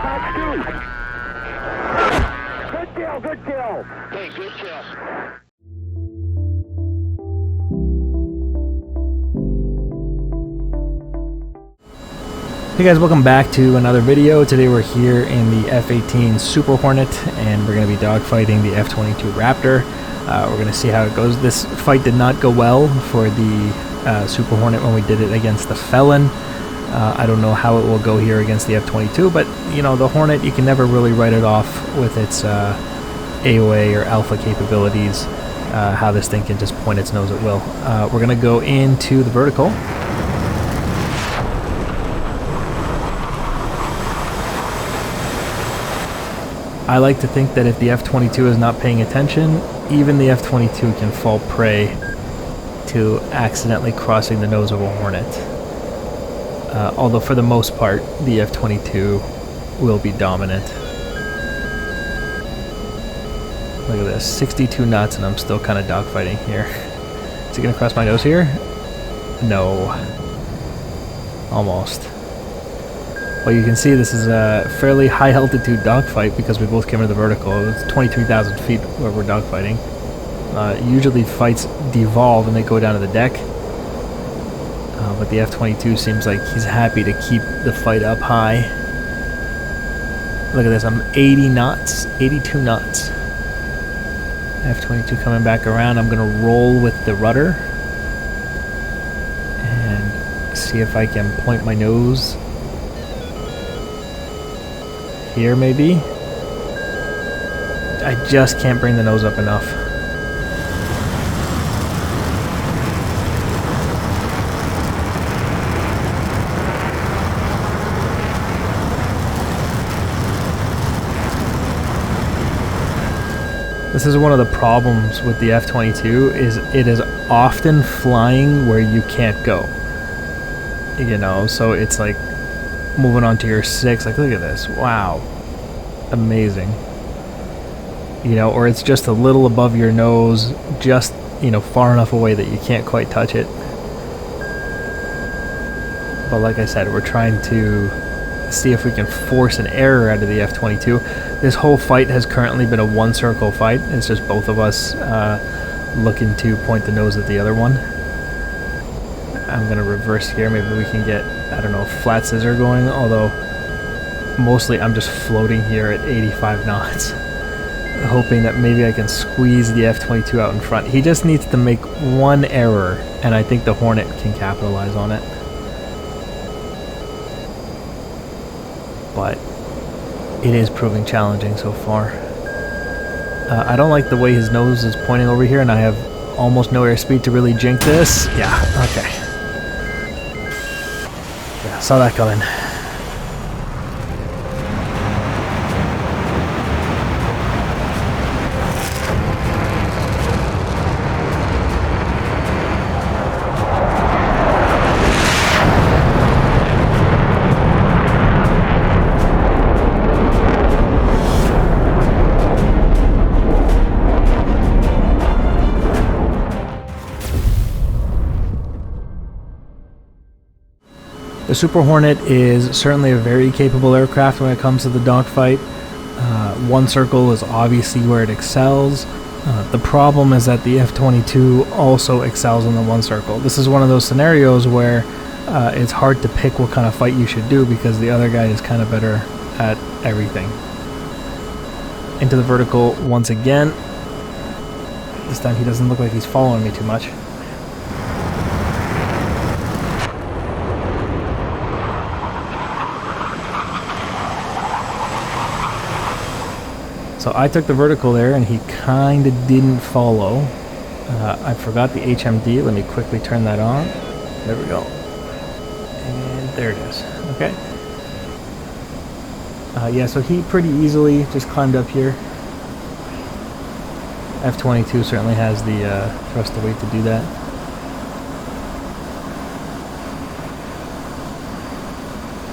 Good kill, good kill. Okay, good kill. Hey guys, welcome back to another video. Today we're here in the F-18 Super Hornet and we're going to be dogfighting the F-22 Raptor. We're going to see how it goes. This fight did not go well for the Super Hornet when we did it against the Felon. I don't know how it will go here against the F-22, but you know, the Hornet, you can never really write it off with its AOA or alpha capabilities, how this thing can just point its nose at will. We're going to go into the vertical. I like to think that if the F-22 is not paying attention, even the F-22 can fall prey to accidentally crossing the nose of a Hornet. Although for the most part, the F-22 will be dominant. Look at this, 62 knots and I'm still kind of dogfighting here. Is he going to cross my nose here? No. Almost. Well, you can see this is a fairly high altitude dogfight because we both came into the vertical. It's 23,000 feet where we're dogfighting. Usually fights devolve and they go down to the deck. But the F-22 seems like he's happy to keep the fight up high. Look at this, I'm 80 knots, 82 knots. F-22 coming back around. I'm going to roll with the rudder and see if I can point my nose here, maybe. I just can't bring the nose up enough. This is one of the problems with the F-22 is it is often flying where you can't go. You know, so it's like moving on to your 6, like look at this, wow, amazing. You know, or it's just a little above your nose, just, you know, far enough away that you can't quite touch it. But like I said, we're trying to see if we can force an error out of the F-22. This whole fight has currently been a one circle fight. It's just both of us looking to point the nose at the other one. I'm going to reverse here. Maybe we can get, I don't know, flat scissor going, although mostly I'm just floating here at 85 knots, hoping that maybe I can squeeze the F-22 out in front. He just needs to make one error, and I think the Hornet can capitalize on it. But it is proving challenging so far. I don't like the way his nose is pointing over here, and I have almost no airspeed to really jink this. Yeah, okay. Yeah, saw that coming. The Super Hornet is certainly a very capable aircraft when it comes to the dogfight. One circle is obviously where it excels. The problem is that the F-22 also excels in the one circle. This is one of those scenarios where it's hard to pick what kind of fight you should do because the other guy is kind of better at everything. Into the vertical once again. This time he doesn't look like he's following me too much. So I took the vertical there and he kind of didn't follow. I forgot the HMD. Let me quickly turn that on. There we go. And there it is. Okay. Yeah, so he pretty easily just climbed up here. F-22 certainly has the thrust of weight to do that.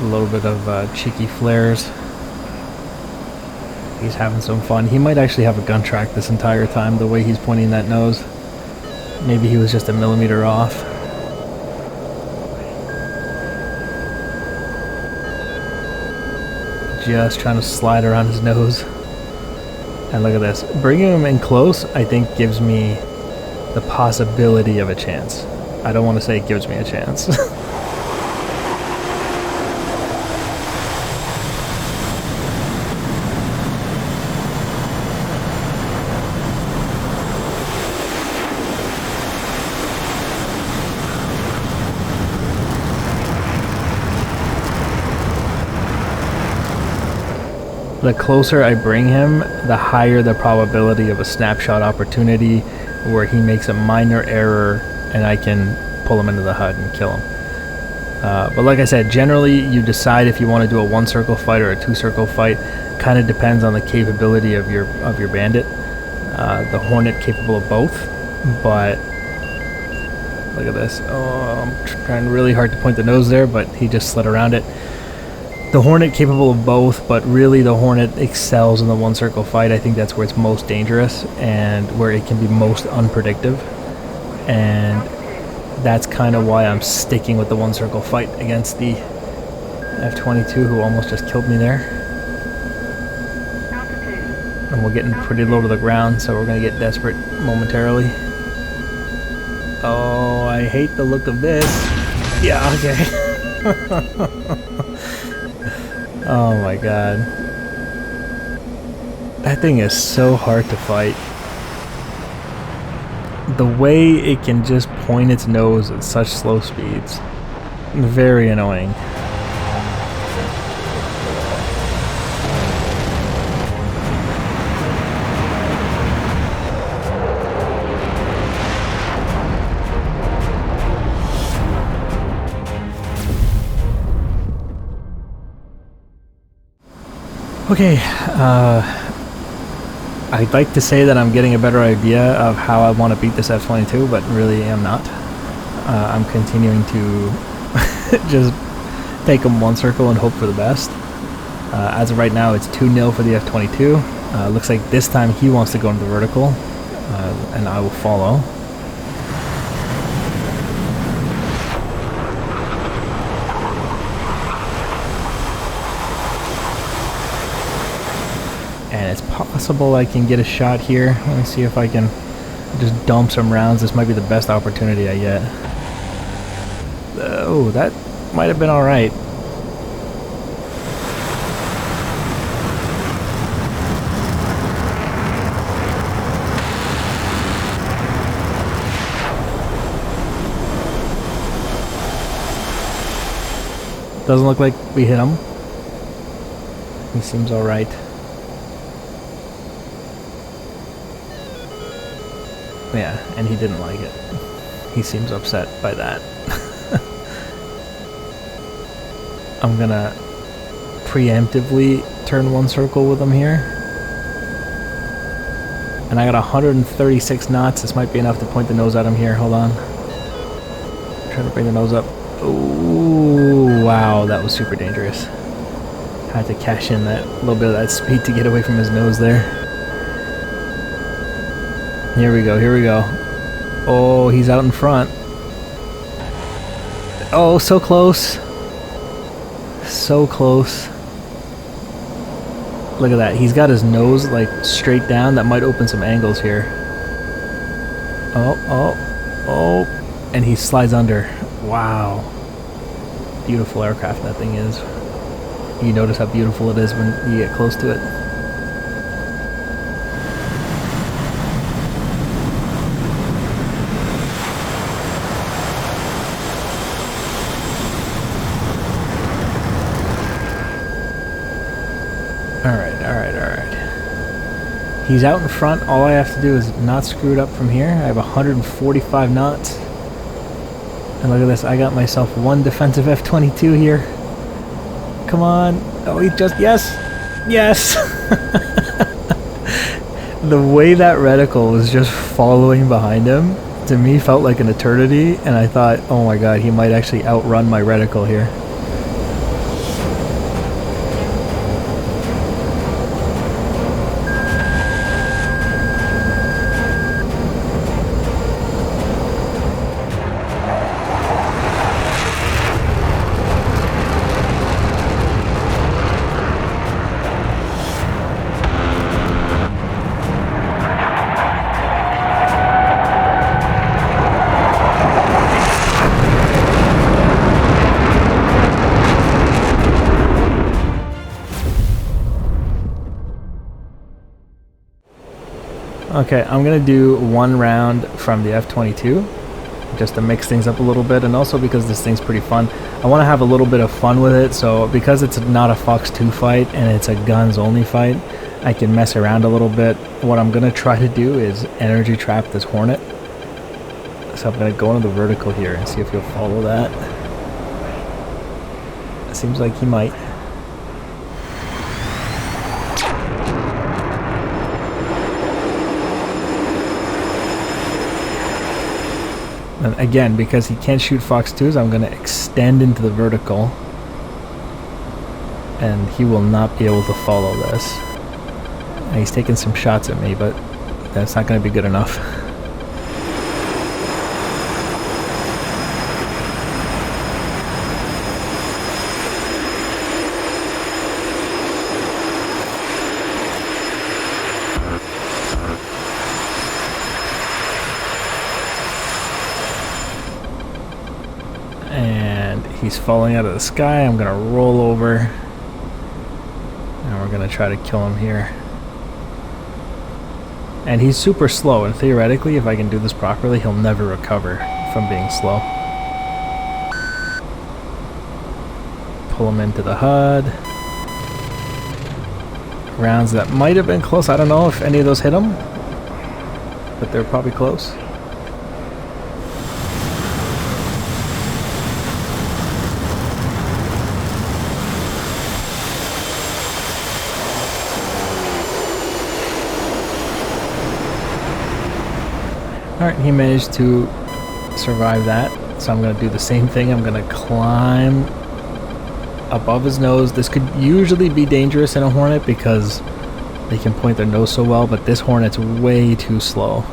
A little bit of cheeky flares. He's having some fun. He might actually have a gun track this entire time, the way he's pointing that nose. Maybe he was just a millimeter off. just trying to slide around his nose. And look at this. Bringing him in close, I think, gives me the possibility of a chance. I don't want to say it gives me a chance. The closer I bring him, the higher the probability of a snapshot opportunity where he makes a minor error and I can pull him into the HUD and kill him. But like I said, generally you decide if you want to do a 1-circle fight or a 2-circle fight. Kind of depends on the capability of your bandit. The Hornet capable of both, but look at this. Oh, I'm trying really hard to point the nose there, but he just slid around it. The Hornet capable of both, but really the Hornet excels in the 1-circle fight. I think that's where it's most dangerous and where it can be most unpredictable. And that's kind of why I'm sticking with the 1-circle fight against the F-22, who almost just killed me there. And we're getting pretty low to the ground, so we're going to get desperate momentarily. Oh, I hate the look of this. Yeah, okay. Oh my god. That thing is so hard to fight. The way it can just point its nose at such slow speeds. Very annoying. Okay, I'd like to say that I'm getting a better idea of how I want to beat this F-22, but really am not. I'm continuing to just take him 1-circle and hope for the best. As of right now, it's 2-0 for the F-22. Looks like this time he wants to go into the vertical, and I will follow. And it's possible I can get a shot here. Let me see if I can just dump some rounds. This might be the best opportunity I get. Oh, that might have been alright. Doesn't look like we hit him. He seems alright. Yeah, and he didn't like it. He seems upset by that. I'm gonna preemptively turn 1-circle with him here. And I got 136 knots. This might be enough to point the nose at him here. Hold on. Trying to bring the nose up. Oh, wow, that was super dangerous. Had to cash in that little bit of that speed to get away from his nose there. Here we go, here we go. Oh, he's out in front. Oh, so close. So close. Look at that. He's got his nose like straight down. That might open some angles here. Oh, oh, oh. And he slides under. Wow. Beautiful aircraft that thing is. You notice how beautiful it is when you get close to it. Alright. He's out in front. All I have to do is not screw it up from here. I have 145 knots. And look at this. I got myself one defensive F-22 here. Come on. Oh, he just... Yes! Yes! The way that reticle was just following behind him, to me, felt like an eternity. And I thought, oh my god, he might actually outrun my reticle here. Okay, I'm gonna do one round from the F-22 just to mix things up a little bit, and also because this thing's pretty fun. I want to have a little bit of fun with it, so because it's not a Fox 2 fight and it's a guns only fight, I can mess around a little bit. What I'm gonna try to do is energy trap this Hornet. So I'm gonna go into the vertical here and see if he'll follow that. It seems like he might. And again, because he can't shoot Fox 2s, I'm going to extend into the vertical. And he will not be able to follow this. And he's taking some shots at me, but that's not going to be good enough. And he's falling out of the sky. I'm gonna roll over and we're gonna try to kill him here. And he's super slow, and theoretically if I can do this properly, he'll never recover from being slow. Pull him into the HUD. Rounds that might have been close. I don't know if any of those hit him, but they're probably close. Alright, he managed to survive that, so I'm going to do the same thing. I'm going to climb above his nose. This could usually be dangerous in a Hornet because they can point their nose so well, but this Hornet's way too slow.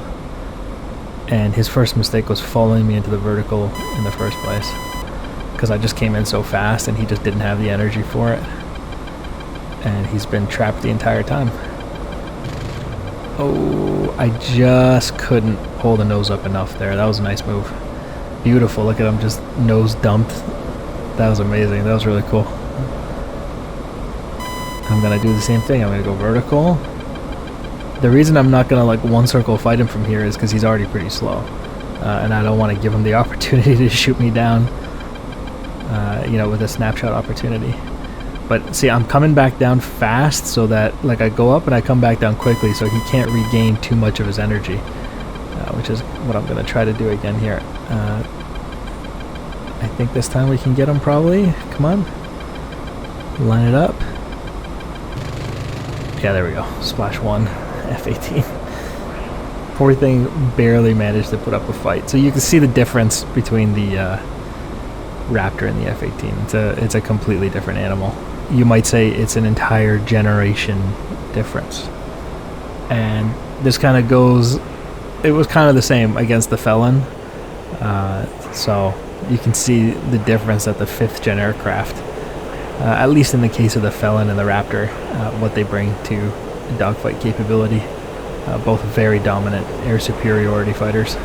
And his first mistake was following me into the vertical in the first place, because I just came in so fast and he just didn't have the energy for it. And he's been trapped the entire time. Oh, I just couldn't pull the nose up enough there. That was a nice move. Beautiful. Look at him just nose dumped. That was amazing. That was really cool. I'm going to do the same thing. I'm going to go vertical. The reason I'm not going to like one circle fight him from here is because he's already pretty slow. And I don't want to give him the opportunity to shoot me down, you know, with a snapshot opportunity. But see, I'm coming back down fast so that like I go up and I come back down quickly so he can't regain too much of his energy, which is what I'm going to try to do again here. I think this time we can get him probably. Come on. Line it up. Yeah, there we go. Splash 1, F-18. Poor thing barely managed to put up a fight. So you can see the difference between the Raptor and the F-18. It's a completely different animal. You might say it's an entire generation difference. And this kind of goes, it was kind of the same against the Felon. So you can see the difference at the 5th gen aircraft, at least in the case of the Felon and the Raptor, what they bring to dogfight capability. Both very dominant air superiority fighters.